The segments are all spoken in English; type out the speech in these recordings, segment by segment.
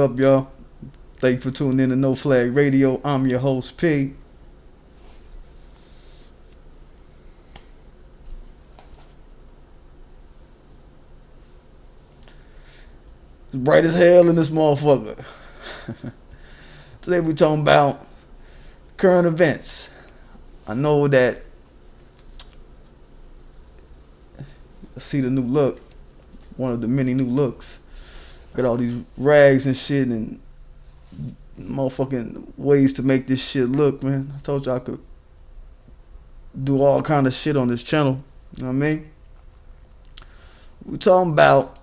up, y'all? Thank you for tuning in to No Flag Radio. I'm your host, P. It's bright as hell in this motherfucker. Today we talking about current events. I know that I see the new look, one of the many new looks. Got all these rags and shit and motherfucking ways to make this shit look, man. I told you I could do all kind of shit on this channel. You know what I mean? We talking about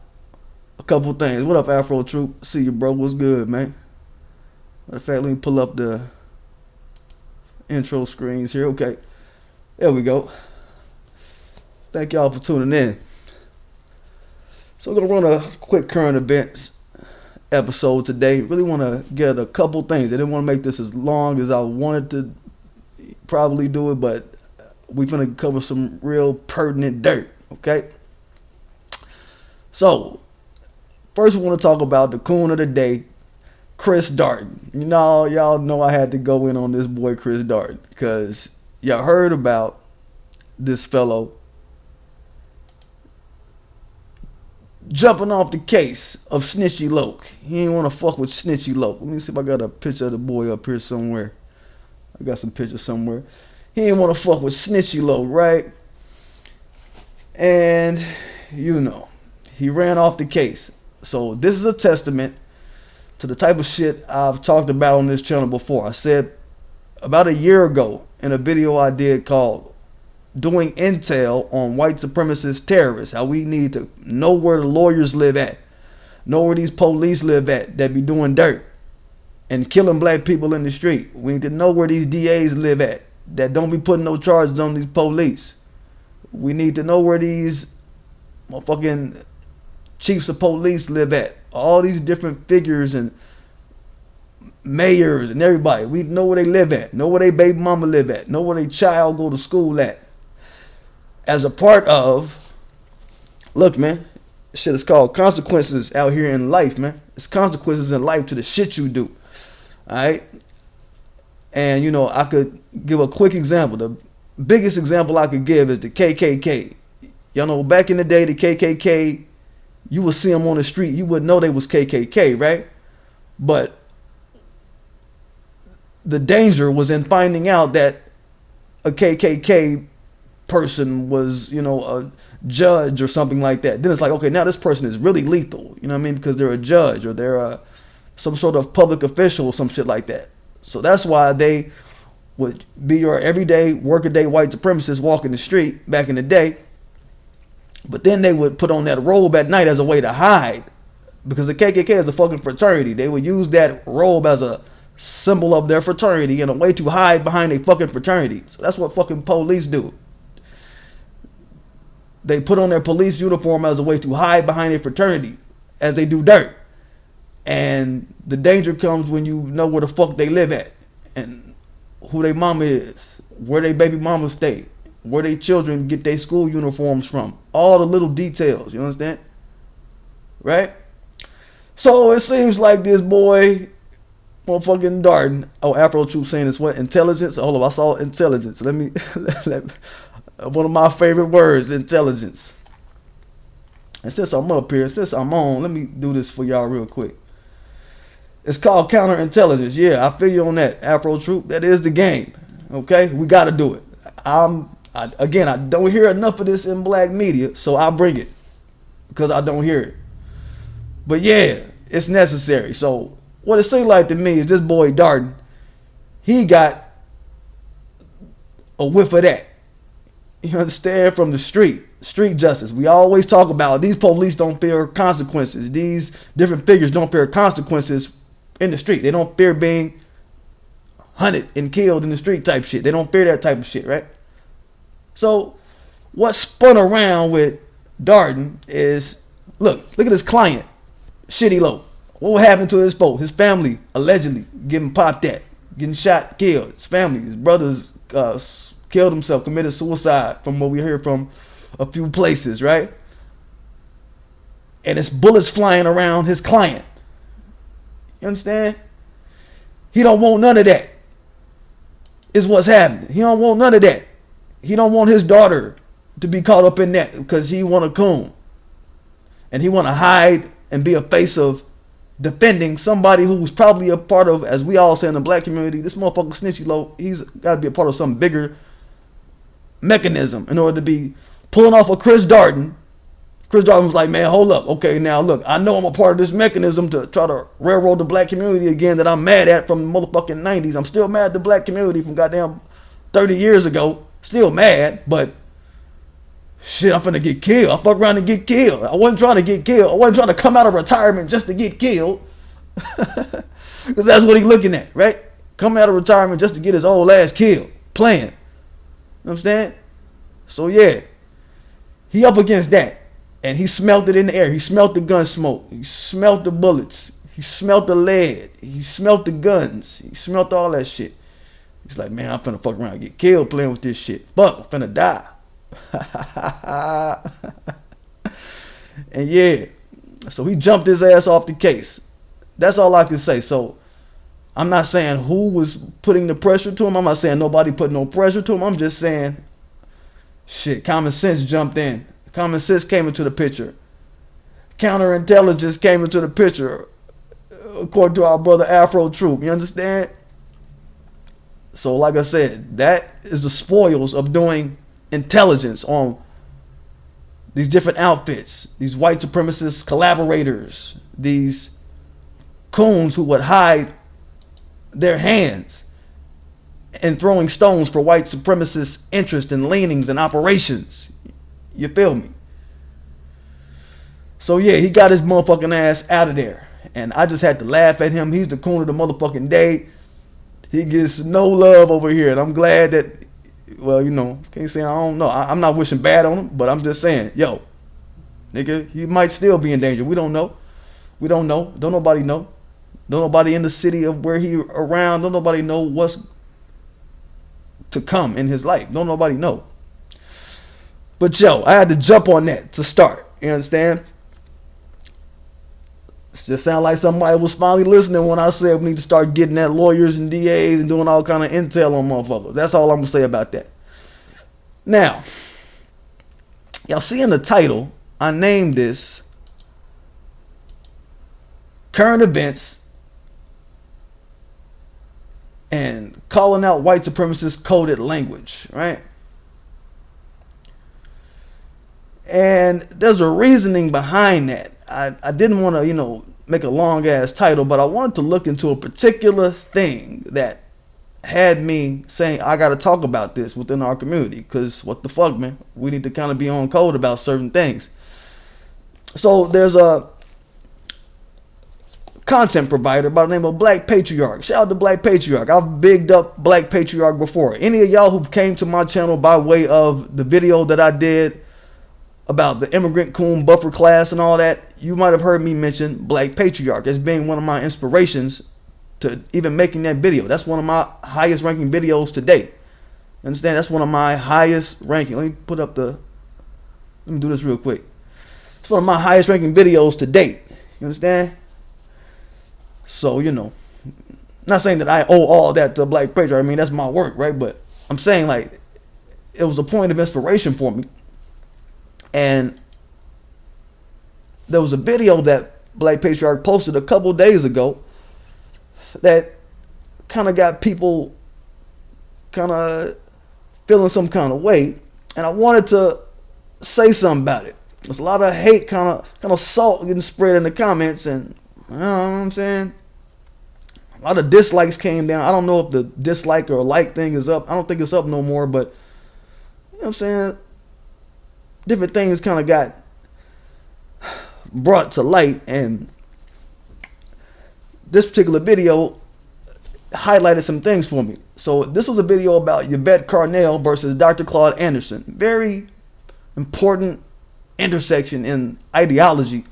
a couple things. What up, Afro Troop? See you, bro. What's good, man? Matter of fact, let me pull up the intro screens here. Okay. There we go. Thank y'all for tuning in. So we're going to run a quick current events episode today. Really want to get a couple things. I didn't want to make this as long as I wanted to probably do it, but we're going to cover some real pertinent dirt, okay? So, first we want to talk about the Coon of the day, Chris Darden. You know, y'all know I had to go in on this boy Chris Darden because y'all heard about this fellow jumping off the case of Snitchy Loke. He ain't want to fuck with Snitchy Loke. Let me see if I got a picture of the boy up here somewhere. I got some pictures somewhere. He ain't want to fuck with Snitchy Loke, right? And, you know, he ran off the case. So this is a testament to the type of shit I've talked about on this channel before. I said about a year ago in a video I did called Doing Intel on White Supremacist Terrorists, how we need to know where the lawyers live at, know where these police live at that be doing dirt and killing black people in the street. We need to know where these DAs live at that don't be putting no charges on these police. We need to know where these motherfucking chiefs of police live at. All these different figures and mayors and everybody. We know where they live at, know where they baby mama live at, know where their child go to school at. As a part of, look, man, shit is called consequences out here in life, man. It's consequences in life to the shit you do. All right. And, you know, I could give a quick example. The biggest example I could give is the KKK. Y'all know back in the day, the KKK, you would see them on the street. You wouldn't know they was KKK, right? But the danger was in finding out that a KKK person was, you know, a judge or something like that. Then it's like, okay, now this person is really lethal, you know what I mean? Because they're a judge or they're some sort of public official or some shit like that. So that's why they would be your everyday workaday white supremacists walking the street back in the day. But then they would put on that robe at night as a way to hide, because the KKK is a fucking fraternity. They would use that robe as a symbol of their fraternity and a way to hide behind a fucking fraternity. So that's what fucking police do. They put on their police uniform as a way to hide behind a fraternity as they do dirt. And the danger comes when you know where the fuck they live at and who their mama is, where they baby mama stay, where they children get their school uniforms from. All the little details, you understand? Right? So it seems like this boy, motherfucking Darden, oh, Afro Troop saying it's what? Intelligence? Hold on, I saw intelligence. Let me... one of my favorite words, intelligence. And since I'm up here, since I'm on, let me do this for y'all real quick. It's called counterintelligence. Yeah, I feel you on that, Afro Troop. That is the game. Okay, we got to do it. Again, I don't hear enough of this in black media, so I bring it because I don't hear it. But yeah, it's necessary. So what it seems like to me is this boy Darden, he got a whiff of that. You understand? From the street justice. We always talk about these police don't fear consequences. These different figures don't fear consequences in the street. They don't fear being hunted and killed in the street type shit. They don't fear that type of shit, right? So what spun around with Darden is, look at his client, Shitty Low. What happened to his folk? His family allegedly getting popped at, getting shot, killed. His family, his brothers killed himself, committed suicide, from what we heard from a few places, right? And it's bullets flying around his client. You understand? He don't want none of that. Is what's happening. He don't want none of that. He don't want his daughter to be caught up in that because he want a coon. And he want to hide and be a face of defending somebody who's probably a part of, as we all say in the black community, this motherfucker Snitchy Low, he's got to be a part of some bigger mechanism in order to be pulling off a Chris Darden. Chris Darden was like, man, hold up. Okay, now look, I know I'm a part of this mechanism to try to railroad the black community again that I'm mad at from the motherfucking 90s. I'm still mad at the black community from goddamn 30 years ago. Still mad, but shit, I'm finna get killed. I fuck around and get killed. I wasn't trying to get killed. I wasn't trying to come out of retirement just to get killed. Because that's what he's looking at, right? Coming out of retirement just to get his old ass killed. Playing. You know what I'm saying? So yeah, he up against that. And he smelt it in the air. He smelt the gun smoke. He smelt the bullets. He smelt the lead. He smelt the guns. He smelt all that shit. He's like, man, I'm finna fuck around and get killed playing with this shit. Fuck, I'm finna die. And yeah, so he jumped his ass off the case. That's all I can say. So I'm not saying who was putting the pressure to him. I'm not saying nobody put no pressure to him. I'm just saying, shit, common sense jumped in. Common sense came into the picture. Counterintelligence came into the picture, according to our brother Afro Troop. You understand? So like I said, that is the spoils of doing intelligence on these different outfits, these white supremacist collaborators, these coons who would hide their hands and throwing stones for white supremacist interest and leanings and operations. You feel me? So yeah, he got his motherfucking ass out of there. And I just had to laugh at him. He's the coon of the motherfucking day. He gets no love over here. And I'm glad that, well, you know, can't say I don't know. I'm not wishing bad on him, but I'm just saying, yo, nigga, he might still be in danger. We don't know. We don't know. Don't nobody know. Don't nobody in the city of where he around. Don't nobody know what's to come in his life. Don't nobody know. But yo, I had to jump on that to start. You understand? It just sound like somebody was finally listening when I said we need to start getting at lawyers and DAs and doing all kind of intel on motherfuckers. That's all I'm gonna say about that. Now, y'all see in the title, I named this Current Events and Calling Out White Supremacist Coded Language, right? And there's a reasoning behind that. I didn't want to, you know, make a long ass title, but I wanted to look into a particular thing that had me saying I got to talk about this within our community, because what the fuck, man, we need to kind of be on code about certain things. So there's a content provider by the name of Black Patriarch. Shout out to Black Patriarch. I've bigged up Black Patriarch before. Any of y'all who came to my channel by way of the video that I did about the immigrant coon buffer class and all that, you might have heard me mention Black Patriarch as being one of my inspirations to even making that video. That's one of my highest ranking videos to date. Understand? That's one of my highest ranking. Let me do this real quick. It's one of my highest ranking videos to date. You understand? So, you know, not saying that I owe all that to Black Patriarch. I mean, that's my work, right? But I'm saying, like, it was a point of inspiration for me. And there was a video that Black Patriarch posted a couple days ago that kind of got people kind of feeling some kind of way. And I wanted to say something about it. There's a lot of hate, kind of salt getting spread in the comments. And you know what I'm saying? A lot of dislikes came down. I don't know if the dislike or like thing is up. I don't think it's up no more, but you know what I'm saying? Different things kind of got brought to light, and this particular video highlighted some things for me. So this was a video about Yvette Carnell versus Dr. Claude Anderson. Very important intersection in ideology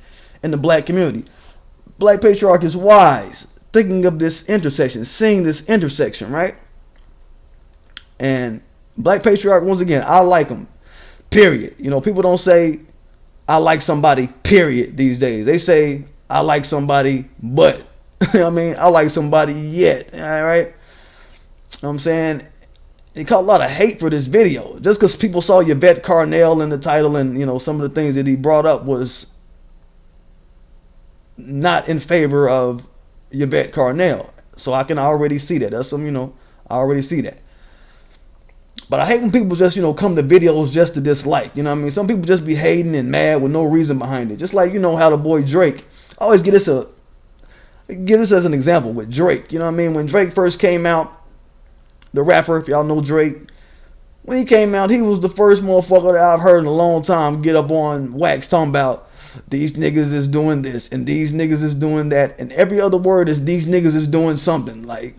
in the black community. Black Patriarch is wise, thinking of this intersection, seeing this intersection, right? And Black Patriarch, once again, I like him. Period. You know, people don't say I like somebody, period, these days. They say I like somebody, but I mean, I like somebody yet. All right. You know what I'm saying? He caught a lot of hate for this video just because people saw Yvette Carnell in the title, and you know some of the things that he brought up was not in favor of Yvette Carnell. So I can already see that. That's some, you know, I already see that. But I hate when people just, you know, come to videos just to dislike. You know what I mean? Some people just be hating and mad with no reason behind it. Just like, you know, how the boy Drake. I always give this as an example with Drake. You know what I mean? When Drake first came out, the rapper, if y'all know Drake, when he came out, he was the first motherfucker that I've heard in a long time get up on wax talking about these niggas is doing this and these niggas is doing that, and every other word is these niggas is doing something, like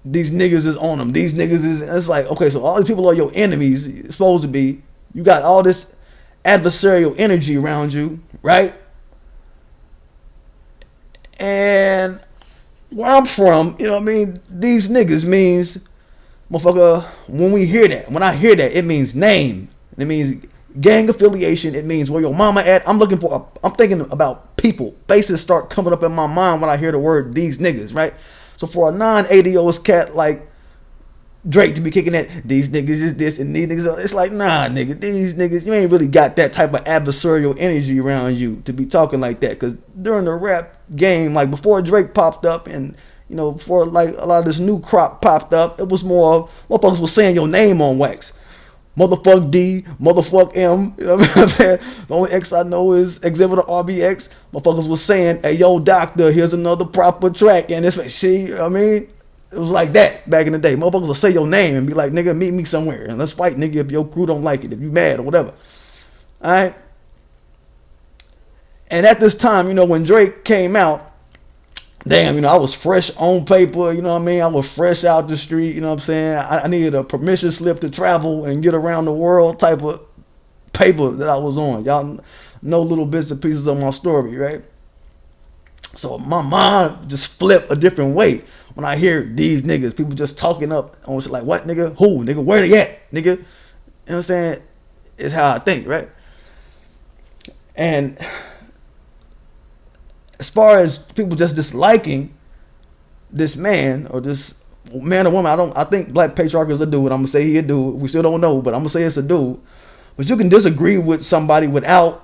these niggas is on them, these niggas is, it's like, okay, so all these people are your enemies, supposed to be. You got all this adversarial energy around you, right? And where I'm from, you know what I mean, these niggas means, motherfucker, when I hear that, it means name. It means gang affiliation. It means where your mama at. I'm thinking about people. Faces start coming up in my mind when I hear the word these niggas, right? So for a non-ADOS cat like Drake to be kicking at these niggas is this and these niggas, it's like, nah, nigga, these niggas, you ain't really got that type of adversarial energy around you to be talking like that. Because during the rap game, like before Drake popped up and, you know, before like a lot of this new crop popped up, it was more motherfuckers was saying your name on wax. Motherfuck D, motherfuck M. You know what I'm saying? The only X I know is Exhibitor RBX. Motherfuckers was saying, hey, yo, doctor, here's another proper track. And it's like, see, you know what I mean? It was like that back in the day. Motherfuckers will say your name and be like, nigga, meet me somewhere. And let's fight, nigga, if your crew don't like it, if you mad or whatever. All right? And at this time, you know, when Drake came out, damn, you know, I was fresh on paper, you know what I mean? I was fresh out the street, you know what I'm saying? I needed a permission slip to travel and get around the world type of paper that I was on. Y'all know little bits and pieces of my story, right? So my mind just flipped a different way when I hear these niggas, people just talking up on shit like, what, nigga? Who, nigga? Where they at, nigga? You know what I'm saying? It's how I think, right? And as far as people just disliking this man or this man or woman, I think Black Patriarch is a dude. I'm gonna say he a dude. We still don't know, but I'm gonna say it's a dude. But you can disagree with somebody without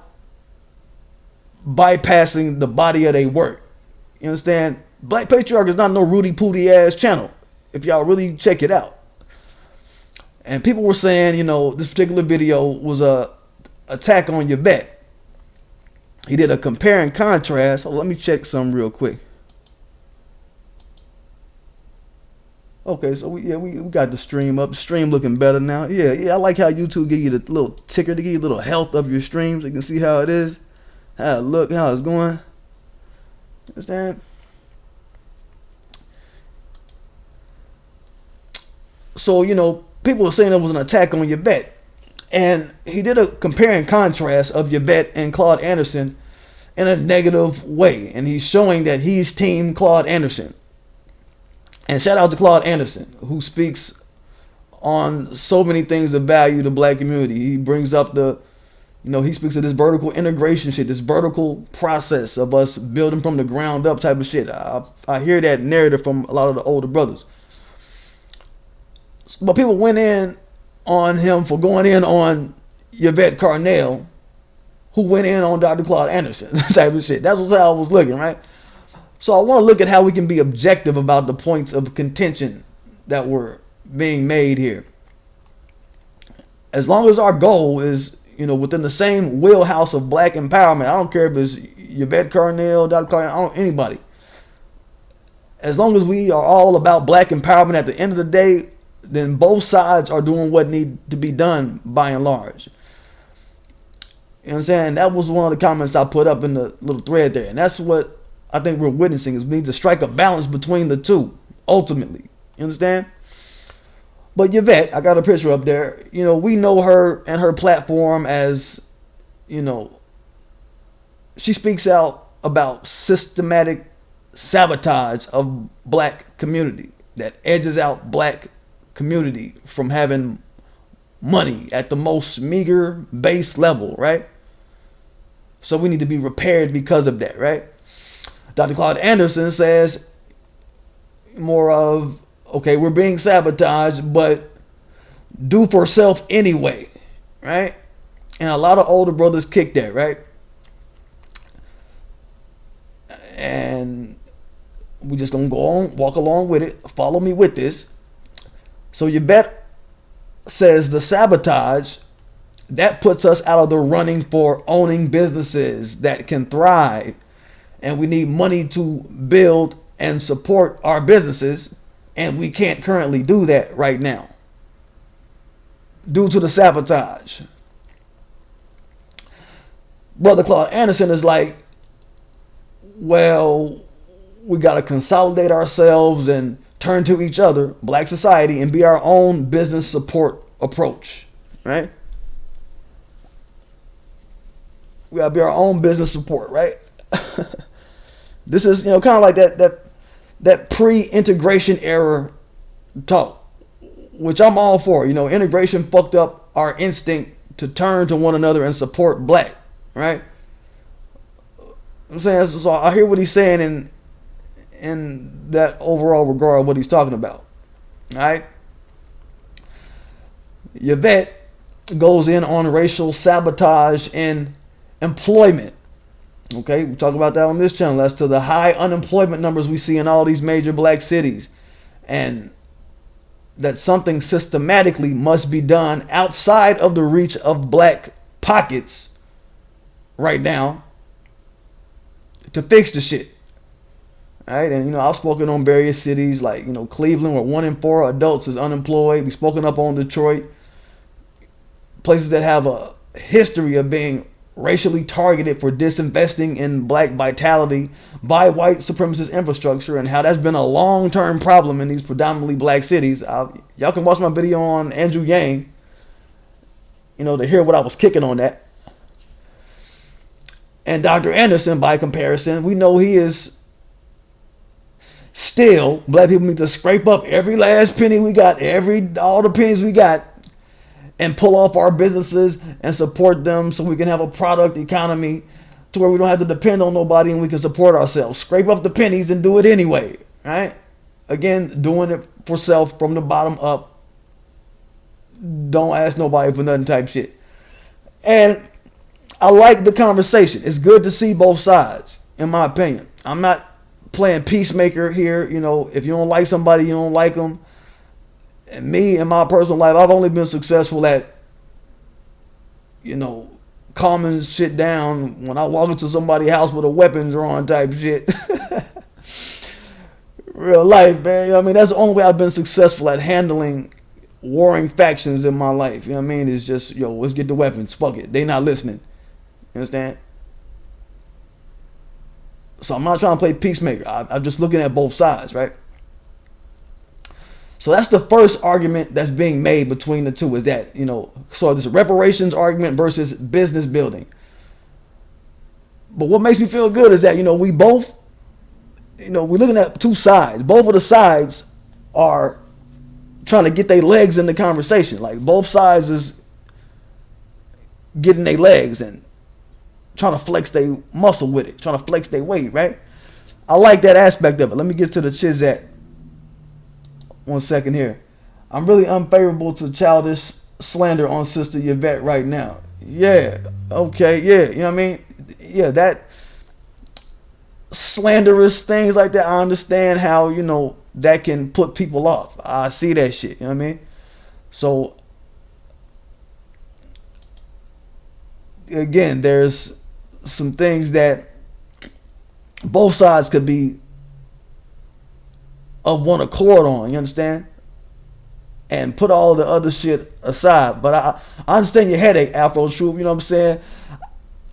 bypassing the body of their work. You understand? Black Patriarch is not no Rudy Pooty ass channel, if y'all really check it out. And people were saying, you know, this particular video was a attack on Yvette. He did a compare and contrast. Oh, let me check some real quick. Okay, so we got the stream up. The stream looking better now. Yeah, I like how YouTube give you the little ticker to give you a little health of your stream, so you can see how it is, how it look, how it's going. Understand? So, you know, people were saying it was an attack on Yvette. And he did a compare and contrast of Yvette and Claude Anderson in a negative way. And he's showing that he's team Claude Anderson. And shout out to Claude Anderson, who speaks on so many things of value to the black community. He brings up he speaks of this vertical integration shit, this vertical process of us building from the ground up type of shit. I hear that narrative from a lot of the older brothers. But people went in on him for going in on Yvette Carnell, who went in on Dr. Claude Anderson type of shit. That's how I was looking, right? So I want to look at how we can be objective about the points of contention that were being made here. As long as our goal is, you know, within the same wheelhouse of black empowerment, I don't care if it's Yvette Carnell, Dr. Claude, anybody. As long as we are all about black empowerment at the end of the day, then both sides are doing what need to be done by and large. You know what I'm saying? That was one of the comments I put up in the little thread there. And that's what I think we're witnessing, is we need to strike a balance between the two, ultimately. You understand? But Yvette, I got a picture up there. You know, we know her and her platform as, you know, she speaks out about systematic sabotage of black community that edges out black community from having money at the most meager base level, right? So we need to be repaired because of that, right? Dr. Claude Anderson says more of, okay, we're being sabotaged, but do for self anyway, right? And a lot of older brothers kick that, right? And we just gonna go on, walk along with it. Follow me with this. So Yvette says the sabotage, that puts us out of the running for owning businesses that can thrive. And we need money to build and support our businesses. And we can't currently do that right now due to the sabotage. Brother Claude Anderson is like, well, we got to consolidate ourselves and turn to each other, black society, and be our own business support approach, right? We got to be our own business support, right? This is, kind of like that pre-integration era talk, which I'm all for. Integration fucked up our instinct to turn to one another and support black, right? I'm saying, so I hear what he's saying in that overall regard of what he's talking about. All right. Yvette goes in on racial sabotage in employment. Okay, we talk about that on this channel. That's to the high unemployment numbers we see in all these major black cities. And that something systematically must be done outside of the reach of black pockets right now to fix the shit. All right, and I've spoken on various cities like Cleveland, where 1 in 4 adults is unemployed. We've spoken up on Detroit, places that have a history of being racially targeted for disinvesting in black vitality by white supremacist infrastructure, and how that's been a long-term problem in these predominantly black cities. Y'all can watch my video on Andrew Yang, to hear what I was kicking on that. And Dr. Anderson, by comparison, we know he is still, black people need to scrape up every last penny we got, all the pennies we got, and pull off our businesses and support them so we can have a product economy to where we don't have to depend on nobody and we can support ourselves. Scrape up the pennies and do it anyway, right? Again, doing it for self from the bottom up. Don't ask nobody for nothing type shit. And I like the conversation. It's good to see both sides, in my opinion. I'm not playing peacemaker here. If you don't like somebody, you don't like them. And me, in my personal life, I've only been successful at, calming shit down when I walk into somebody's house with a weapon drawn type shit. Real life, man. That's the only way I've been successful at handling warring factions in my life. It's just, let's get the weapons. Fuck it. They not listening. You understand? So I'm not trying to play peacemaker. I'm just looking at both sides, right? So that's the first argument that's being made between the two, is that, so this reparations argument versus business building. But what makes me feel good is that, we both, we're looking at two sides. Both of the sides are trying to get their legs in the conversation. Like, both sides is getting their legs and trying to flex their muscle with it, trying to flex their weight, right? I like that aspect of it. Let me get to the chizat. 1 second here. I'm really unfavorable to childish slander on Sister Yvette right now. Yeah, okay, yeah, Yeah, that slanderous things like that, I understand how, that can put people off. I see that shit, So, again, there's some things that both sides could be of one accord on, you understand? And put all the other shit aside. But I understand your headache, Afro Troop, you know what I'm saying?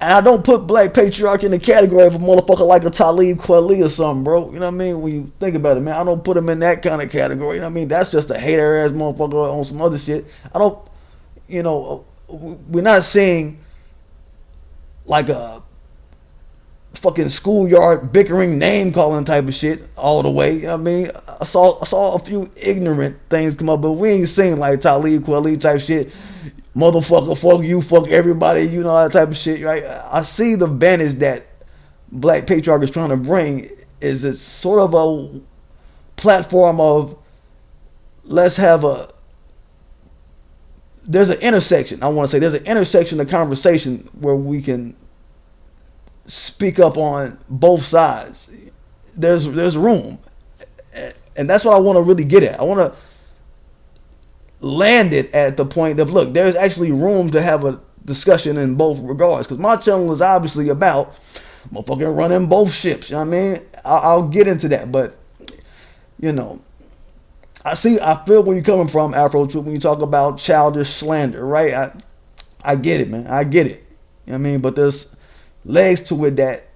And I don't put black patriarchy in the category of a motherfucker like a Talib Kweli or something, bro. You know what I mean? When you think about it, man, I don't put him in that kind of category. You know what I mean? That's just a hater ass motherfucker on some other shit. I don't, we're not saying like a fucking schoolyard bickering, name calling type of shit all the way. You know what I mean? I saw a few ignorant things come up, but we ain't saying like Talib Kweli type shit. Motherfucker, fuck you, fuck everybody, that type of shit, right? I see the advantage that Black Patriarch is trying to bring is it's sort of a platform of let's have there's an intersection. I want to say there's an intersection of conversation where we can speak up on both sides. There's room, and that's what I want to really get at. I want to land it at the point of, look, there's actually room to have a discussion in both regards, because my channel is obviously about motherfucking running both ships. You know what I mean? I'll get into that, but you know, I feel where you're coming from, Afro Troop, when you talk about childish slander, right? I get it, man. I get it. You know what I mean? But there's legs to it that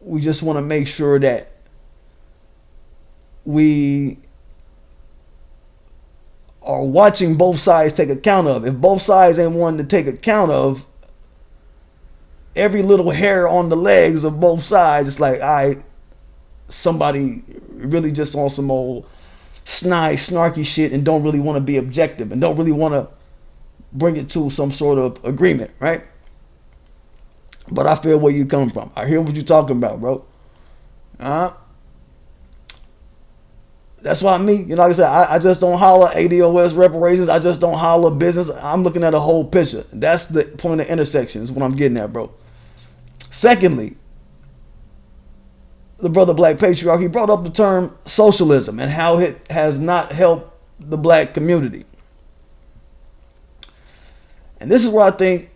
we just want to make sure that we are watching both sides take account of. If both sides ain't one to take account of, every little hair on the legs of both sides, it's like, somebody really just on some old snarky shit and don't really want to be objective and don't really want to bring it to some sort of agreement, right? But I feel where you come from. I hear what you're talking about, bro. That's why like I said, I just don't holler ADOS reparations. I just don't holler business. I'm looking at a whole picture. That's the point of intersection is what I'm getting at, bro. Secondly, the brother Black Patriarch, he brought up the term socialism and how it has not helped the black community. And this is where I think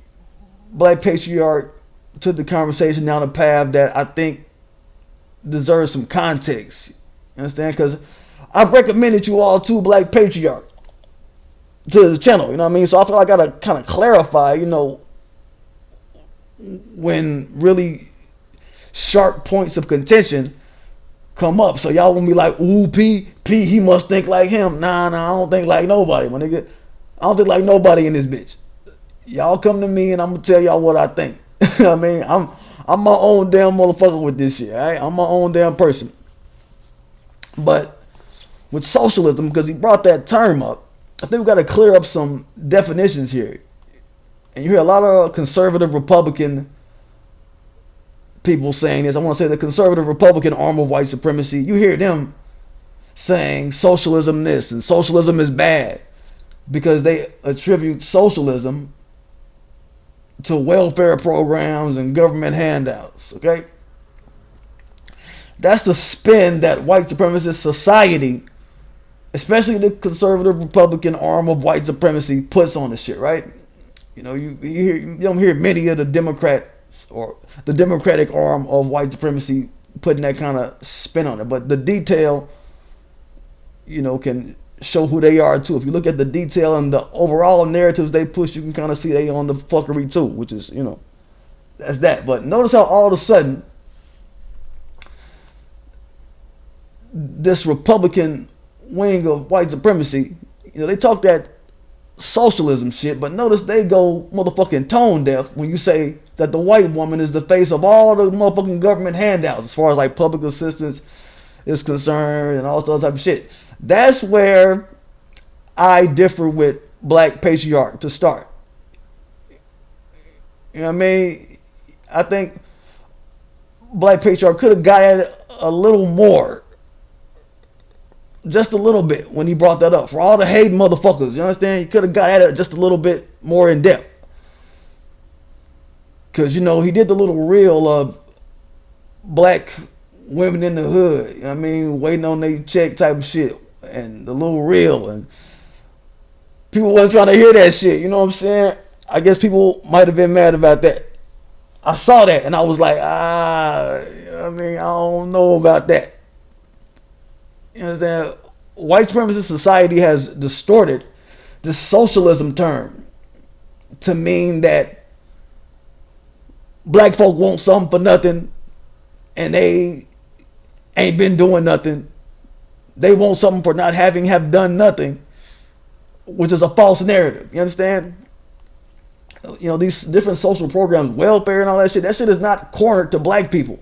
Black Patriarch took the conversation down a path that I think deserves some context. You understand? Because I've recommended you all to Black Patriarch, to the channel, you know what I mean? So I feel like I gotta kind of clarify, when really sharp points of contention come up. So y'all won't be like, ooh, P, he must think like him. Nah, I don't think like nobody, my nigga. I don't think like nobody in this bitch. Y'all come to me and I'm gonna tell y'all what I think. I mean, I'm my own damn motherfucker with this shit, alright? I'm my own damn person. But with socialism, because he brought that term up, I think we got to clear up some definitions here. And you hear a lot of conservative Republican people saying this. I want to say the conservative Republican arm of white supremacy. You hear them saying socialism this and socialism is bad because they attribute socialism to welfare programs and government handouts, okay? That's the spin that white supremacist society, especially the conservative Republican arm of white supremacy, puts on the shit, right? You don't hear many of the Democrats or the Democratic arm of white supremacy putting that kind of spin on it. But the detail, can show who they are too. If you look at the detail and the overall narratives they push, you can kind of see they on the fuckery too, which is, that's that. But notice how all of a sudden this Republican wing of white supremacy, they talk that socialism shit, but notice they go motherfucking tone deaf when you say that the white woman is the face of all the motherfucking government handouts as far as like public assistance is concerned and all that type of shit. That's where I differ with Black Patriarch to start. You know what I mean? I think Black Patriarch could have got at it a little more. Just a little bit when he brought that up. For all the hate motherfuckers, you understand? He could have got at it just a little bit more in depth. Because, he did the little reel of black women in the hood, you know what I mean, waiting on their check type of shit. And the little reel. And people wasn't trying to hear that shit, you know what I'm saying? I guess people might have been mad about that. I saw that and I was like, I don't know about that. You understand? White supremacist society has distorted the socialism term to mean that black folk want something for nothing and they ain't been doing nothing. They want something for not have done nothing, which is a false narrative. You understand? These different social programs, welfare and all that shit is not cornered to black people.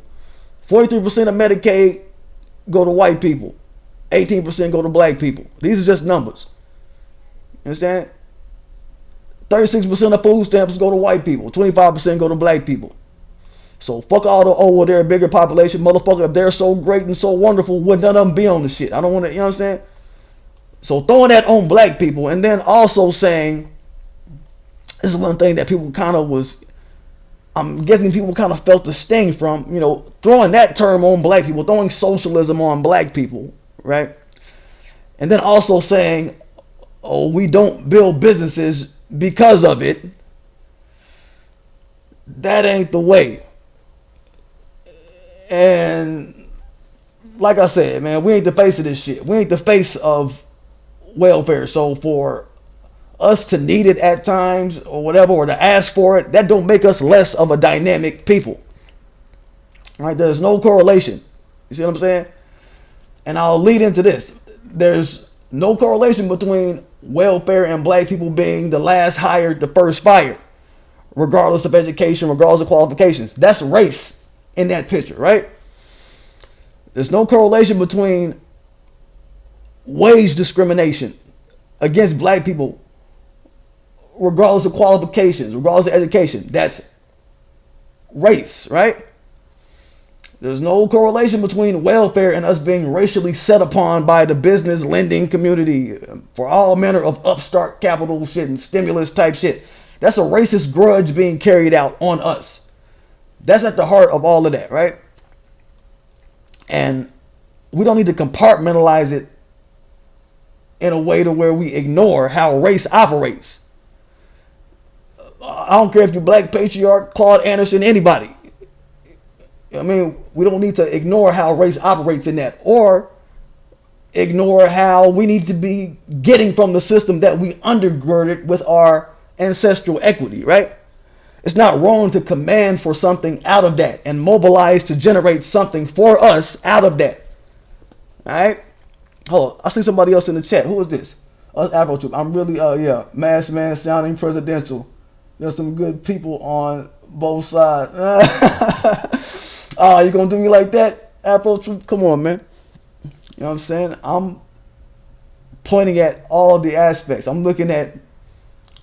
43% of Medicaid go to white people. 18% go to black people. These are just numbers. You understand? 36% of food stamps go to white people. 25% go to black people. So fuck all the, oh, well, they're a bigger population. Motherfucker, if they're so great and so wonderful, would none of them be on the shit? I don't want to, you know what I'm saying? So throwing that on black people, and then also saying, this is one thing that people kind of was, I'm guessing people kind of felt the sting from, you know, throwing that term on black people, throwing socialism on black people, right? And then also saying, oh, we don't build businesses because of it. That ain't the way. And like I said, man, we ain't the face of this shit. We ain't the face of welfare. So for us to need it at times or whatever, or to ask for it, that don't make us less of a dynamic people. All right? There's no correlation. You see what I'm saying? And I'll lead into this. There's no correlation between welfare and black people being the last hired, the first fired, regardless of education, regardless of qualifications. That's race in that picture, right? There's no correlation between wage discrimination against black people, regardless of qualifications, regardless of education. That's race, right? There's no correlation between welfare and us being racially set upon by the business lending community for all manner of upstart capital shit and stimulus type shit. That's a racist grudge being carried out on us. That's at the heart of all of that, right? And we don't need to compartmentalize it in a way to where we ignore how race operates. I don't care if you're Black Patriarch, Claude Anderson, anybody. I mean, we don't need to ignore how race operates in that, or ignore how we need to be getting from the system that we undergirded with our ancestral equity, right? It's not wrong to command for something out of that and mobilize to generate something for us out of that. All right? Hold on. I see somebody else in the chat. Who is this? Afro Troop. I'm really, mass man sounding presidential. There's some good people on both sides. You gonna do me like that, Afro Troop? Come on, man. You know what I'm saying? I'm pointing at all the aspects. I'm looking at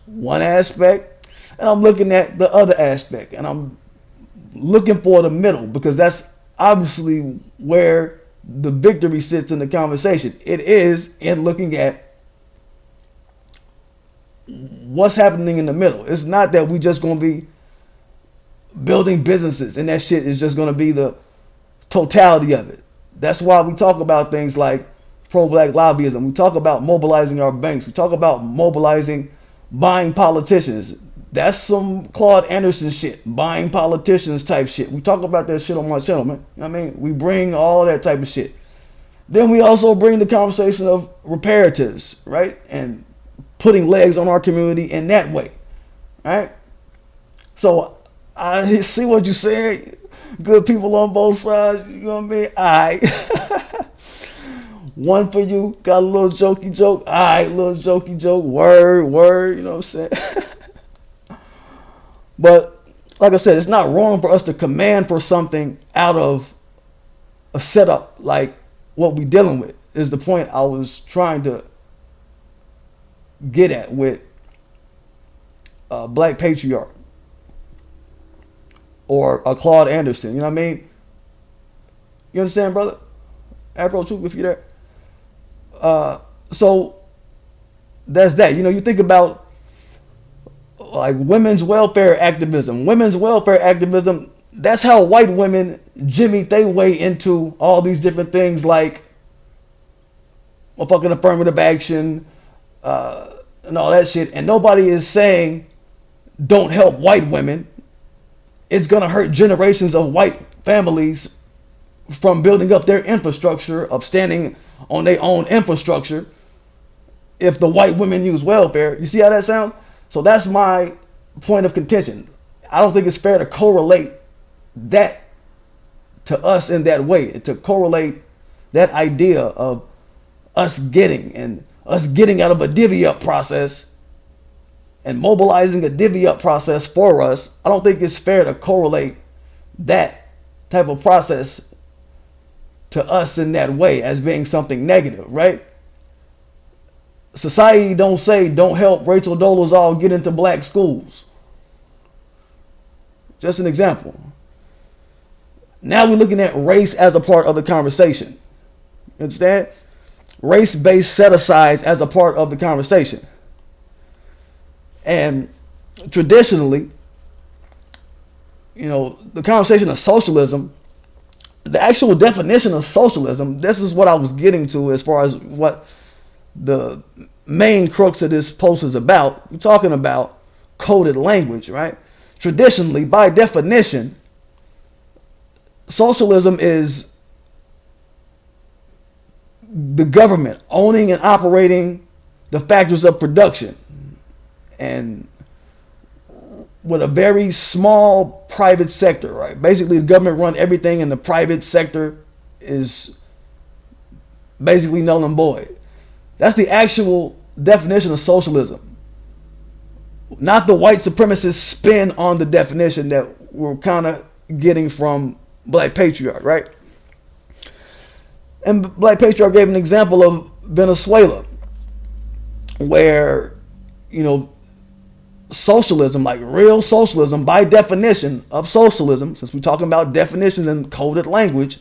one aspect, and I'm looking at the other aspect, and I'm looking for the middle, because that's obviously where the victory sits in the conversation. It is in looking at what's happening in the middle. It's not that we just gonna be building businesses and that shit is just gonna be the totality of it. That's why we talk about things like pro-black lobbyism. We talk about mobilizing our banks. We talk about mobilizing buying politicians. That's some Claude Anderson shit, buying politicians type shit. We talk about that shit on my channel, man. You know what I mean? We bring all that type of shit. Then we also bring the conversation of reparatives, right? And putting legs on our community in that way, right? So I see what you said. Good people on both sides. You know what I mean? All right. One for you. Got a little jokey joke. All right, little jokey joke. Word. You know what I'm saying? But like I said, it's not wrong for us to command for something out of a setup like what we're dealing with, is the point I was trying to get at with Black Patriarch or a Claude Anderson. You know what I mean? You understand, brother? Afro Troop, if you're there. So that's that. You know, you think about like women's welfare activism. Women's welfare activism, that's how white women jimmy their way into all these different things like a fucking affirmative action and all that shit. And nobody is saying don't help white women. It's going to hurt generations of white families from building up their infrastructure, of standing on their own infrastructure, if the white women use welfare. You see how that sounds? So that's my point of contention. I don't think it's fair to correlate that to us in that way, to correlate that idea of us getting out of a divvy up process and mobilizing a divvy up process for us. I don't think it's fair to correlate that type of process to us in that way as being something negative, right? Society don't say don't help Rachel Dolezal get into black schools. Just an example. Now we're looking at race as a part of the conversation. You understand? Race-based set-asides as a part of the conversation. And traditionally, the conversation of socialism, the actual definition of socialism, this is what I was getting to as far as what the main crux of this post is about. We're talking about coded language, right? Traditionally, by definition, socialism is the government owning and operating the factors of production, and with a very small private sector, right? Basically, the government run everything, and the private sector is basically null and void. That's the actual definition of socialism, not the white supremacist spin on the definition that we're kind of getting from Black Patriarch, right? And Black Patriarch gave an example of Venezuela, where, socialism, like real socialism, by definition of socialism, since we're talking about definitions and coded language,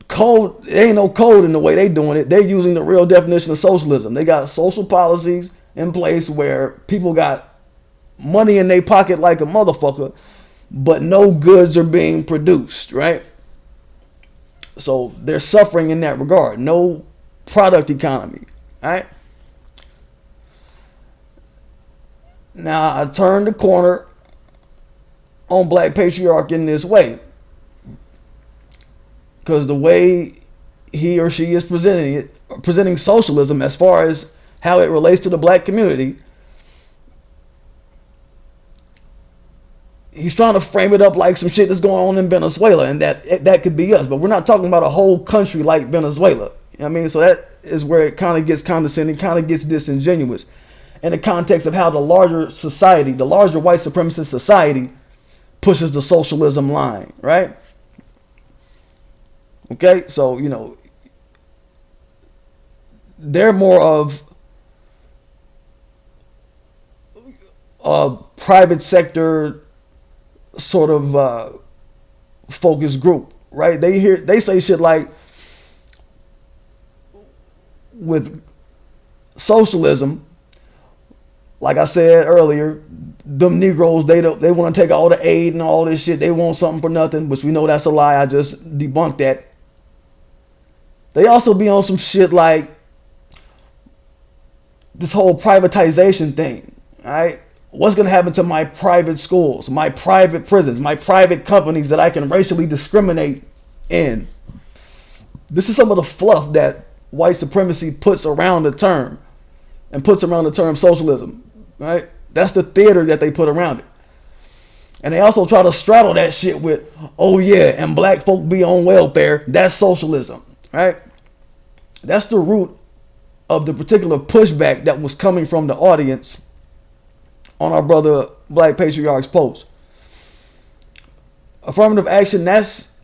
there ain't no code in the way they doing it. They're using the real definition of socialism. They got social policies in place where people got money in their pocket like a motherfucker, but no goods are being produced, right? So they're suffering in that regard. No product economy, right? Now I turn the corner on Black Patriarch in this way, because the way he or she is presenting socialism as far as how it relates to the black community, he's trying to frame it up like some shit that's going on in Venezuela, and that could be us. But we're not talking about a whole country like Venezuela. You know what I mean? So that is where it kind of gets condescending, kind of gets disingenuous in the context of how the larger society, the larger white supremacist society, pushes the socialism line, right? Okay, so, they're more of a private sector sort of focus group, right? They say shit like, with socialism, like I said earlier, them Negroes, they want to take all the aid and all this shit. They want something for nothing, which we know that's a lie. I just debunked that. They also be on some shit like this whole privatization thing, right? What's going to happen to my private schools, my private prisons, my private companies that I can racially discriminate in? This is some of the fluff that white supremacy puts around the term, and puts around the term socialism, right? That's the theater that they put around it. And they also try to straddle that shit with, oh yeah, and black folk be on welfare. That's socialism, right? That's the root of the particular pushback that was coming from the audience on our brother Black Patriarch's post. Affirmative action, that's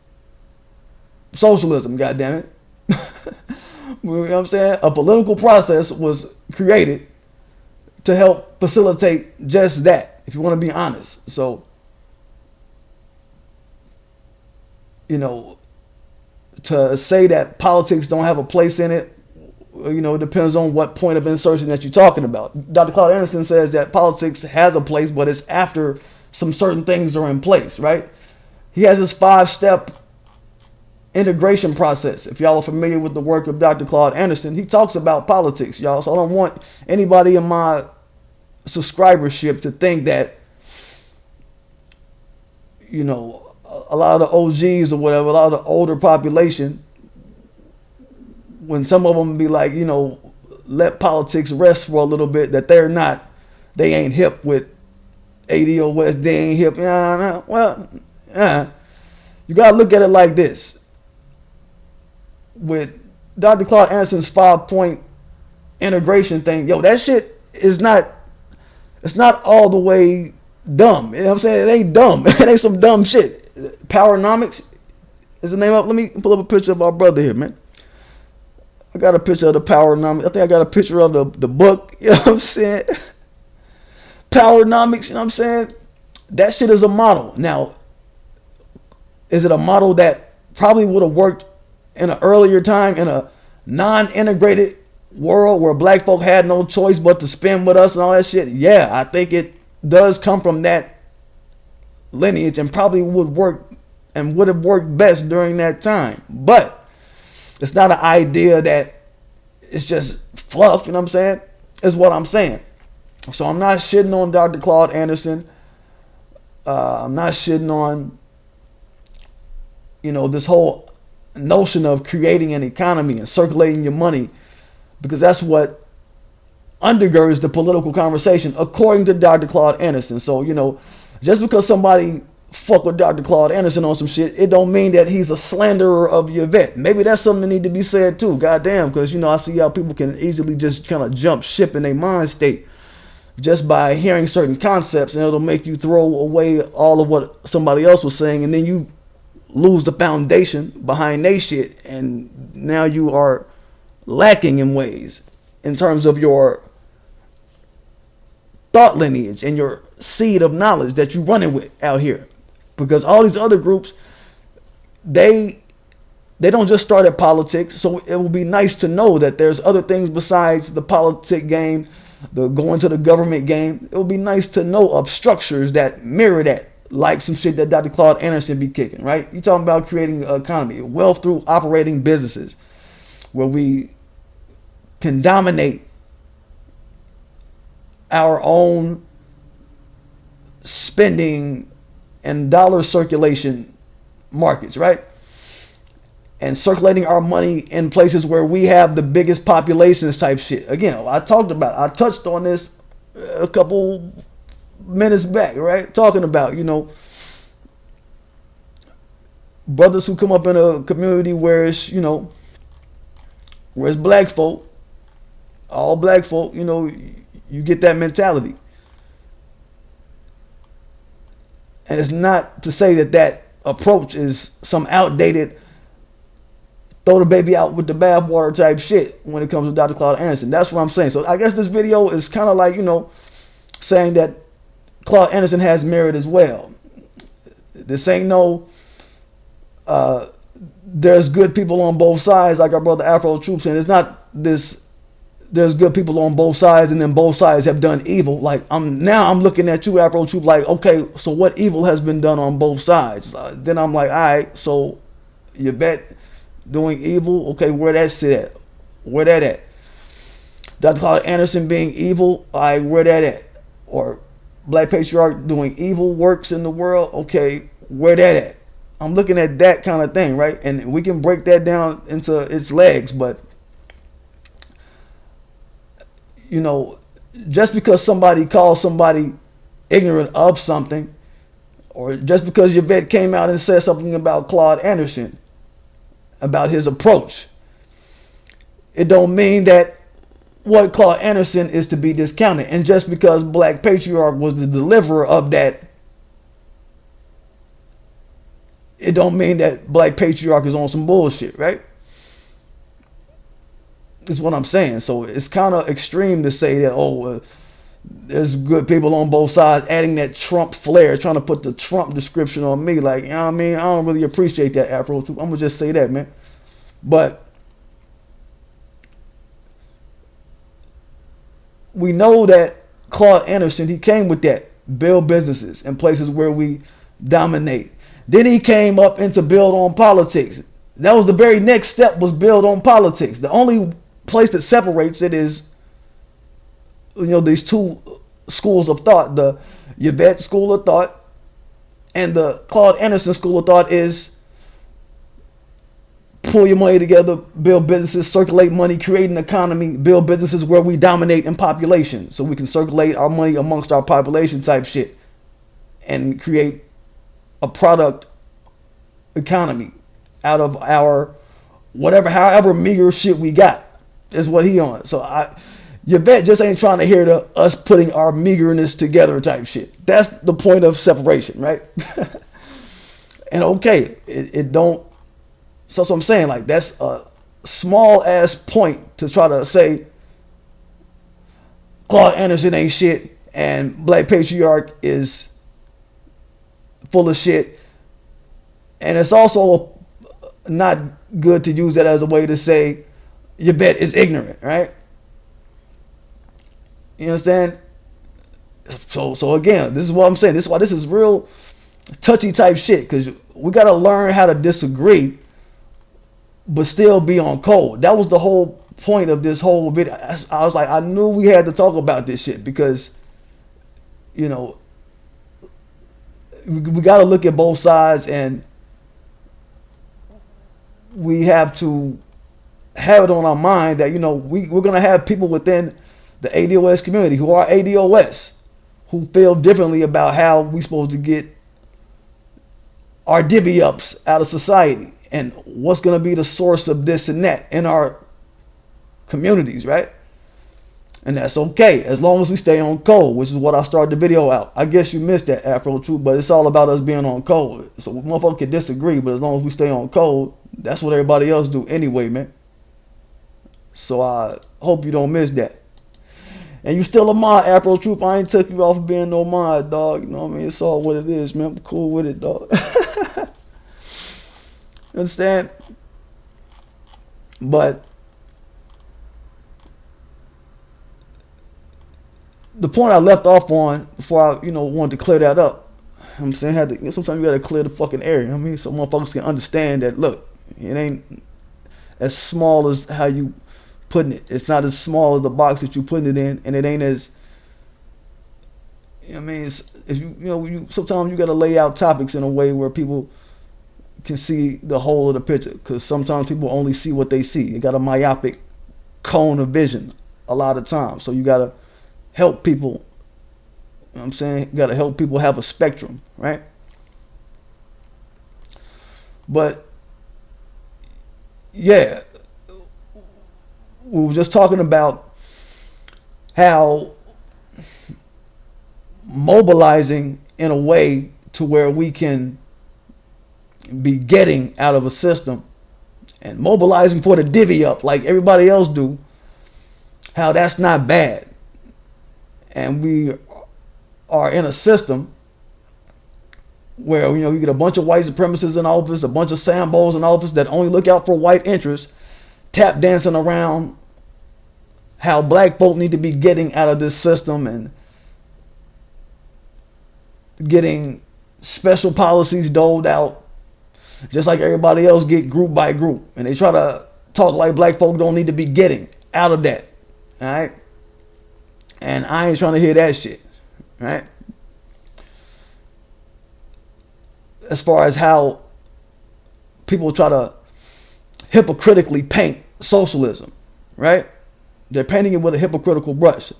socialism, goddammit. You know what I'm saying? A political process was created to help facilitate just that, if you want to be honest. So, to say that politics don't have a place in it, it depends on what point of insertion that you're talking about. Dr. Claude Anderson says that politics has a place, but it's after some certain things are in place, right? He has his 5-step integration process. If y'all are familiar with the work of Dr. Claude Anderson, he talks about politics, y'all. So I don't want anybody in my subscribership to think that, a lot of the OGs or whatever, a lot of the older population, when some of them be like, let politics rest for a little bit, that they ain't hip with ADO West, they ain't hip. You gotta look at it like this. With Dr. Claude Anderson's 5-point integration thing, that shit is not all the way dumb. You know what I'm saying? It ain't dumb. It ain't some dumb shit. Powernomics is the name of. Let me pull up a picture of our brother here, man. I got a picture of the Powernomics. I think I got a picture of the book. You know what I'm saying? Powernomics. You know what I'm saying? That shit is a model. Now, Is it a model that probably would have worked in an earlier time in a non-integrated world where black folk had no choice but to spend with us and all that shit? Yeah, I think it does come from that lineage and probably would work and would have worked best during that time. But it's not an idea that it's just fluff, you know what I'm saying? Is what I'm saying. So I'm not shitting on Dr. Claude Anderson. I'm not shitting on, this whole notion of creating an economy and circulating your money, because that's what undergirds the political conversation, according to Dr. Claude Anderson. So, just because somebody fuck with Dr. Claude Anderson on some shit, it don't mean that he's a slanderer of Yvette. Maybe that's something that need to be said too. Goddamn, because I see how people can easily just kind of jump ship in their mind state just by hearing certain concepts, and it'll make you throw away all of what somebody else was saying, and then you lose the foundation behind their shit, and now you are lacking in ways in terms of your thought lineage and your seed of knowledge that you're running with out here. Because all these other groups, they don't just start at politics. So it will be nice to know that there's other things besides the politic game, the going to the government game. It will be nice to know of structures that mirror that, like some shit that Dr. Claude Anderson be kicking, right? You talking about creating an economy, wealth through operating businesses, where we can dominate our own spending and dollar circulation markets, right? And circulating our money in places where we have the biggest populations type shit. Again, I touched on this a couple minutes back, right? Talking about, brothers who come up in a community where it's, where it's black folk, all black folk, you get that mentality. And it's not to say that that approach is some outdated, throw the baby out with the bathwater type shit when it comes to Dr. Claude Anderson. That's what I'm saying. So I guess this video is kind of like, saying that Claude Anderson has merit as well. This ain't no, there's good people on both sides, like our brother Afro Troop saying. It's not this, there's good people on both sides and then both sides have done evil. Like I'm looking at you, Afro Troop, like, okay, so what evil has been done on both sides? Then I'm like, all right, so Yvette doing evil, okay, where that sit at? Where that at? Dr. Claude Anderson being evil, all right, where that at? Or Black Patriarch doing evil works in the world, okay, where that at? I'm looking at that kind of thing, right? And we can break that down into its legs, but just because somebody calls somebody ignorant of something, or just because Yvette came out and said something about Claude Anderson, about his approach, it don't mean that what Claude Anderson is to be discounted. And just because Black Patriarch was the deliverer of that, it don't mean that Black Patriarch is on some bullshit, right? Is what I'm saying. So it's kind of extreme to say that, there's good people on both sides, adding that Trump flair, trying to put the Trump description on me. Like, you know what I mean? I don't really appreciate that, Afro. I'm going to just say that, man. But we know that Claude Anderson, he came with that. Build businesses in places where we dominate. Then he came up into build on politics. That was the very next step, was build on politics. The only place that separates it is, these two schools of thought. The Yvette school of thought and the Claude Anderson school of thought is pull your money together, build businesses, circulate money, create an economy, build businesses where we dominate in population, so we can circulate our money amongst our population type shit and create a product economy out of our however meager shit we got, is what he on. So Yvette just ain't trying to hear us putting our meagerness together type shit. That's the point of separation, right? And okay, it don't. So that's what I'm saying. Like, that's a small ass point to try to say Claude Anderson ain't shit and Black Patriarch is full of shit. And it's also not good to use that as a way to say Yvette is ignorant, right? You understand? So again, this is what I'm saying. This is why this is real touchy type shit, because we got to learn how to disagree but still be on code. That was the whole point of this whole video. I was like, I knew we had to talk about this shit, because, you know, we got to look at both sides, and we have to have it on our mind that, you know, we're going to have people within the ADOS community who are ADOS who feel differently about how we supposed to get our divvy ups out of society and what's going to be the source of this and that in our communities, right? And that's okay as long as we stay on code, which is what I started the video out. I guess you missed that, Afro Truth, but it's all about us being on code. So motherfuckers can disagree, but as long as we stay on code, that's what everybody else do anyway, man. So I hope you don't miss that. And you still a mod, Afro Truth. I ain't took you off of being no mod, dog. You know what I mean? It's all what it is, man. I'm cool with it, dog. You understand? But the point I left off on before I, you know, wanted to clear that up. I'm saying, sometimes you gotta clear the fucking air. You know what I mean? So motherfuckers can understand that. Look, it ain't as small as how you putting it. It's not as small as the box that you putting it in, and it ain't as, you know what I mean? Sometimes you gotta lay out topics in a way where people can see the whole of the picture, because sometimes people only see what they see. You got a myopic cone of vision a lot of times, so you gotta help people. You know what I'm saying? You gotta help people have a spectrum, right? But yeah, we were just talking about how mobilizing in a way to where we can be getting out of a system and mobilizing for the divvy up like everybody else do, how that's not bad. And we are in a system where, you know, you get a bunch of white supremacists in office, a bunch of Sambos in office that only look out for white interests, tap dancing around how black folk need to be getting out of this system and getting special policies doled out just like everybody else get group by group. And they try to talk like black folk don't need to be getting out of that. All right? And I ain't trying to hear that shit. Right? As far as how people try to hypocritically paint socialism, right? They're painting it with a hypocritical brush.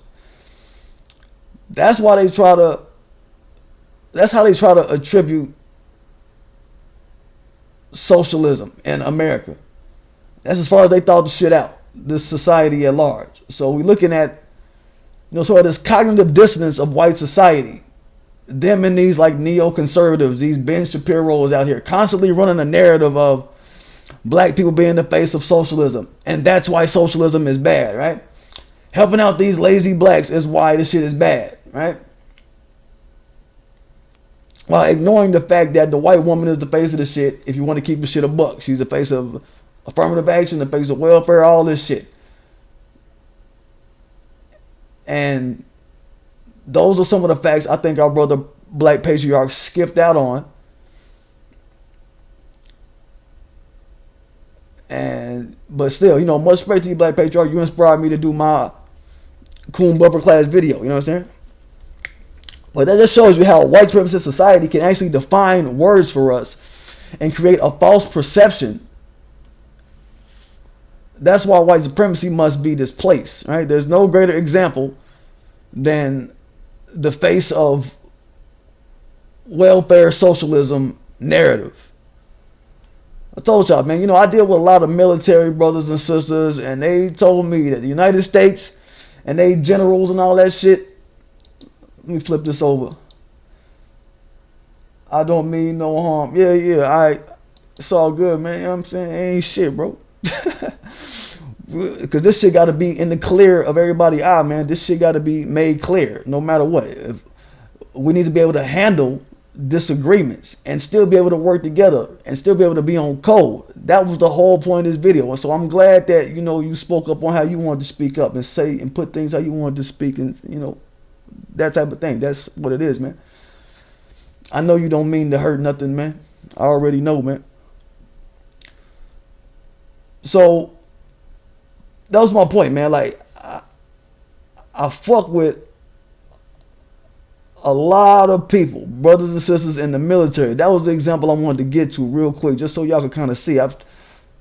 That's how they try to attribute socialism in America. That's as far as they thought the shit out, this society at large. So we're looking at, you know, sort of this cognitive dissonance of white society. Them and these like neoconservatives, these Ben Shapiro's out here constantly running a narrative of black people being the face of socialism, and that's why socialism is bad, right? Helping out these lazy blacks is why this shit is bad, right? While ignoring the fact that the white woman is the face of the shit. If you want to keep the shit a buck, she's the face of affirmative action, the face of welfare, all this shit. And those are some of the facts I think our brother Black Patriarch skipped out on. But still, you know, much respect to you, Black Patriarch. You inspired me to do my Coon bumper class video. You know what I'm saying? But that just shows you how a white supremacist society can actually define words for us and create a false perception. That's why white supremacy must be displaced, right? There's no greater example than the face of welfare socialism narrative. I told y'all, man, you know, I deal with a lot of military brothers and sisters, and they told me that the United States and they generals and all that shit. Let me flip this over. I don't mean no harm. Yeah, it's all good, man. You know what I'm saying? It ain't shit, bro. Because this shit got to be in the clear of everybody's eye, man. This shit got to be made clear no matter what. We need to be able to handle disagreements and still be able to work together and still be able to be on code. That was the whole point of this video. And so I'm glad that, you know, you spoke up on how you wanted to speak up and say and put things how you wanted to speak, and, you know, that type of thing. That's what it is, man. I know you don't mean to hurt nothing, man. I already know, man. So that was my point, man. Like, I fuck with a lot of people, brothers and sisters in the military. That was the example I wanted to get to real quick, just so y'all can kind of see. I've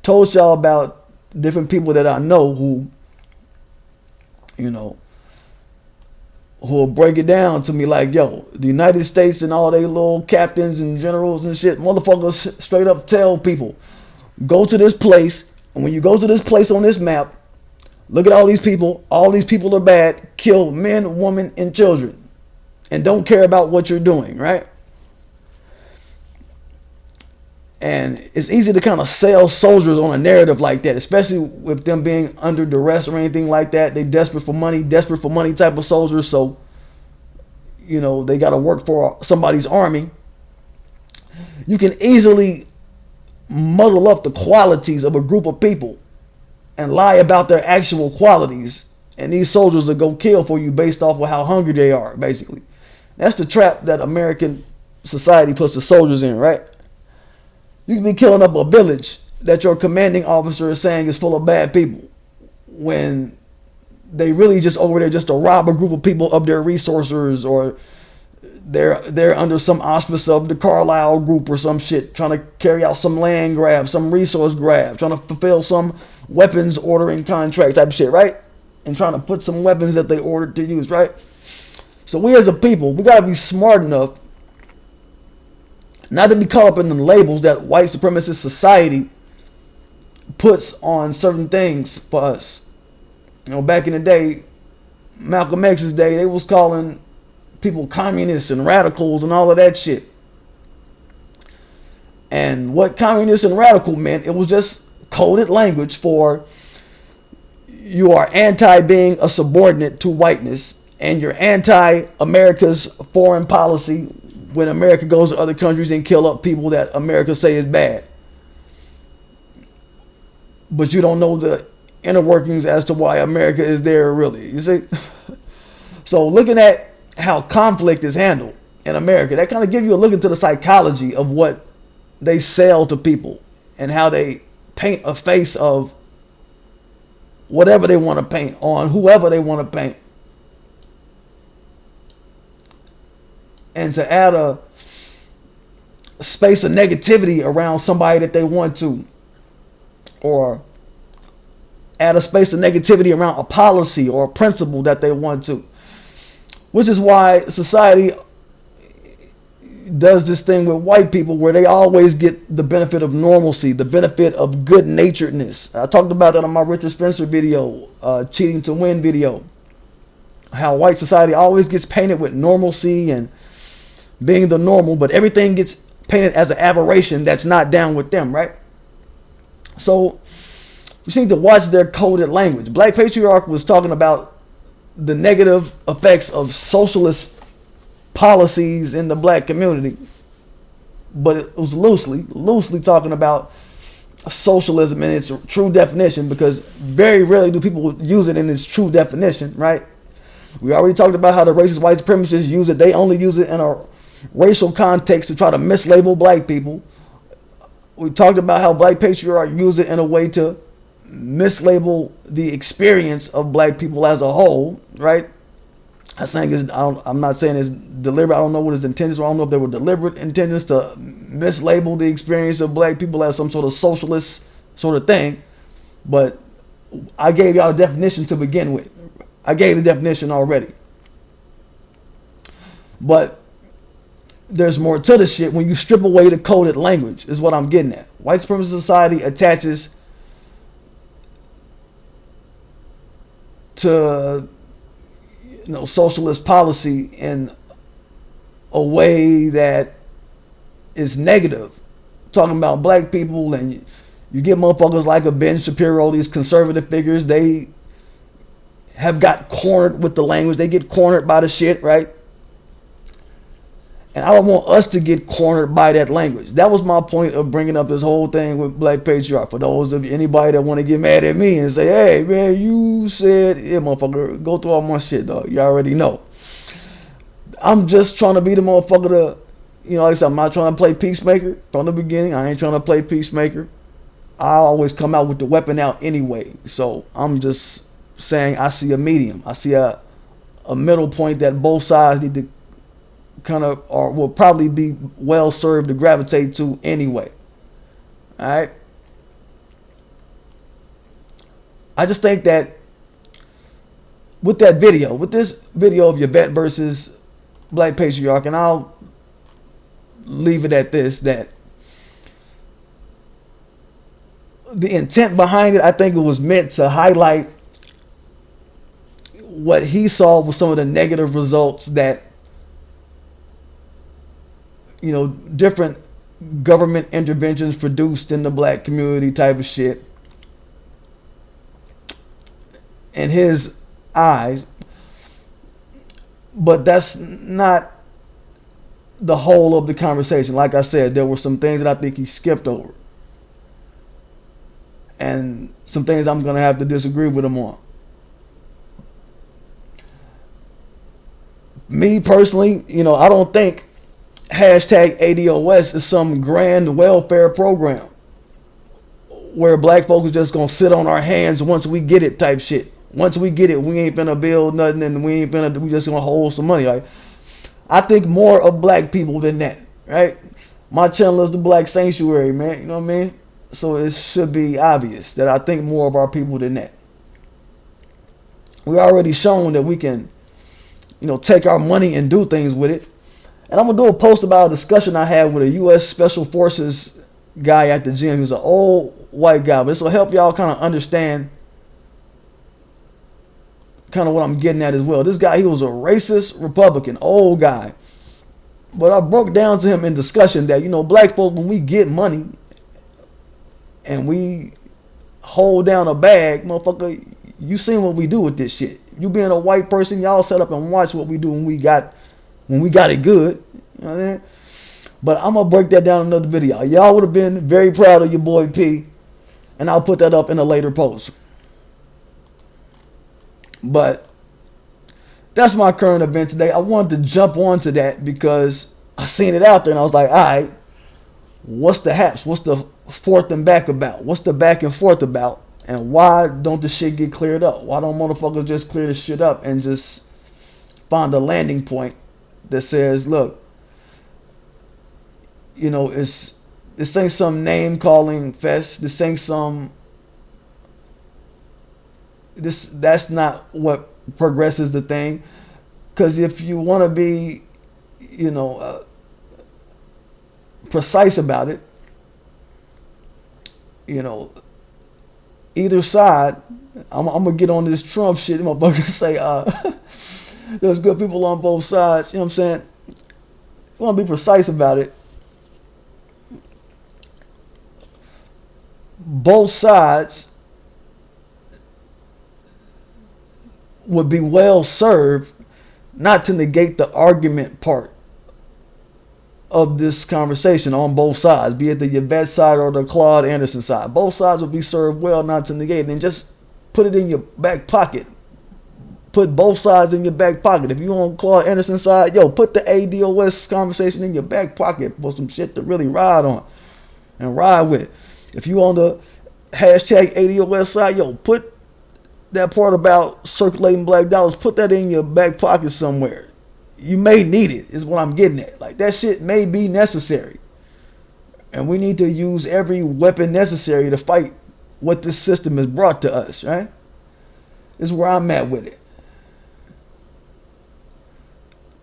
told y'all about different people that I know who, you know, who will break it down to me like, yo, the United States and all they little captains and generals and shit, motherfuckers straight up tell people, go to this place, and when you go to this place on this map, look at all these people are bad, kill men, women, and children, and don't care about what you're doing, right? And it's easy to kind of sell soldiers on a narrative like that, especially with them being under duress or anything like that. They desperate for money type of soldiers. So, you know, they got to work for somebody's army. You can easily muddle up the qualities of a group of people and lie about their actual qualities. And these soldiers will go kill for you based off of how hungry they are, basically. That's the trap that American society puts the soldiers in, right? You can be killing up a village that your commanding officer is saying is full of bad people, when they really just over there just to rob a group of people of their resources, or they're under some auspice of the Carnell group or some shit, trying to carry out some land grab, some resource grab, trying to fulfill some weapons ordering contract type shit, right? And trying to put some weapons that they ordered to use, right? So we as a people, we gotta be smart enough not to be caught up in the labels that white supremacist society puts on certain things for us. You know, back in the day, Malcolm X's day, they was calling people communists and radicals and all of that shit. And what communist and radical meant, it was just coded language for you are anti being a subordinate to whiteness, and you're anti America's foreign policy when America goes to other countries and kill up people that America say is bad. But you don't know the inner workings as to why America is there, really. You see? So looking at how conflict is handled in America, that kind of gives you a look into the psychology of what they sell to people and how they paint a face of whatever they want to paint on whoever they want to paint. And to add a space of negativity around somebody that they want to, or add a space of negativity around a policy or a principle that they want to, which is why society does this thing with white people where they always get the benefit of normalcy, the benefit of good naturedness. I talked about that on my Richard Spencer video, cheating to win video, how white society always gets painted with normalcy and being the normal, but everything gets painted as an aberration that's not down with them, right? So you seem to watch their coded language. Black Patriarch was talking about the negative effects of socialist policies in the black community, but it was loosely talking about socialism in its true definition, because very rarely do people use it in its true definition, right? We already talked about how the racist white supremacists use it. They only use it in a racial context to try to mislabel black people. We talked about how Black Patriarch use it in a way to mislabel the experience of black people as a whole, right? I'm not saying it's deliberate. I don't know what his intentions were. I don't know if they were deliberate intentions to mislabel the experience of black people as some sort of socialist sort of thing. But I gave y'all a definition to begin with. I gave the definition already. But there's more to the shit when you strip away the coded language, is what I'm getting at. White supremacist society attaches to, you know, socialist policy in a way that is negative. Talking about black people, and you get motherfuckers like a Ben Shapiro, these conservative figures, they have got cornered with the language. They get cornered by the shit, right? And I don't want us to get cornered by that language. That was my point of bringing up this whole thing with Black Patriarch. For those of you, anybody that want to get mad at me and say, hey, man, you said, yeah, motherfucker, go through all my shit, dog. You already know. I'm just trying to be the motherfucker to, you know, like I said, I'm not trying to play peacemaker from the beginning. I ain't trying to play peacemaker. I always come out with the weapon out anyway. So I'm just saying I see a medium. I see a middle point that both sides need to kind of, or will probably be well served to gravitate to anyway. All right. I just think that with that video, with this video of Yvette versus Black Patriarch, and I'll leave it at this, that the intent behind it, I think it was meant to highlight what he saw was some of the negative results that, you know, different government interventions produced in the black community type of shit. In his eyes. But that's not the whole of the conversation. Like I said, there were some things that I think he skipped over. And some things I'm going to have to disagree with him on. Me personally, you know, I don't think hashtag ADOS is some grand welfare program where black folks are just gonna sit on our hands once we get it type shit. Once we get it, we ain't finna build nothing, and we just gonna hold some money. Like, I think more of black people than that, right? My channel is the Black Sanctuary, man. You know what I mean? So it should be obvious that I think more of our people than that. We already shown that we can, you know, take our money and do things with it. And I'm going to do a post about a discussion I had with a U.S. Special Forces guy at the gym. He's an old white guy. But this will help y'all kind of understand kind of what I'm getting at as well. This guy, he was a racist Republican, old guy. But I broke down to him in discussion that, you know, black folk, when we get money and we hold down a bag, motherfucker, you seen what we do with this shit. You being a white person, y'all set up and watch what we do when we got it good. You know what I mean? But I'm going to break that down in another video. Y'all would have been very proud of your boy P. And I'll put that up in a later post. But that's my current event today. I wanted to jump onto that because I seen it out there and I was like, all right, what's the haps? What's the forth and back about? What's the back and forth about? And why don't the shit get cleared up? Why don't motherfuckers just clear the shit up and just find a landing point that says, look, you know, this ain't some name calling fest. This ain't some, that's not what progresses the thing. Because if you want to be, you know, precise about it, you know, either side, I'm gonna get on this Trump shit. Motherfuckers say, there's good people on both sides. You know what I'm saying? You want to be precise about it. Both sides would be well served not to negate the argument part of this conversation on both sides, be it the Yvette side or the Claude Anderson side. Both sides would be served well not to negate it, and just put it in your back pocket. Put both sides in your back pocket. If you on Claude Anderson's side, yo, put the ADOS conversation in your back pocket for some shit to really ride on and ride with. If you on the hashtag ADOS side, yo, put that part about circulating black dollars, put that in your back pocket somewhere. You may need it, is what I'm getting at. Like, that shit may be necessary. And we need to use every weapon necessary to fight what this system has brought to us, right? This is where I'm at with it.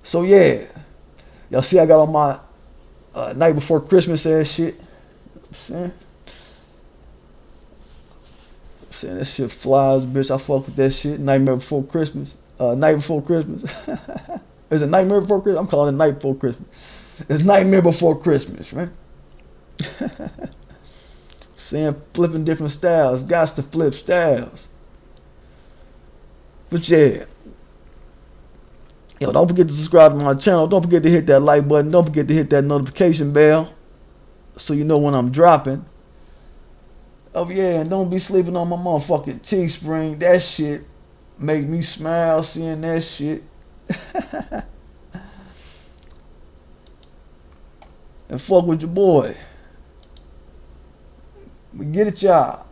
So, yeah. Y'all see I got on my night before Christmas ass shit. You know what I'm saying? That shit flies, bitch. I fuck with that shit. Nightmare Before Christmas. Night Before Christmas. Is it Nightmare Before Christmas? I'm calling it Night Before Christmas. It's Nightmare Before Christmas, right? Saying flipping different styles. Gots to flip styles. But yeah. Yo, don't forget to subscribe to my channel. Don't forget to hit that like button. Don't forget to hit that notification bell so you know when I'm dropping. Oh yeah, and don't be sleeping on my motherfucking Teespring. That shit make me smile seeing that shit. And fuck with your boy. Get it, y'all.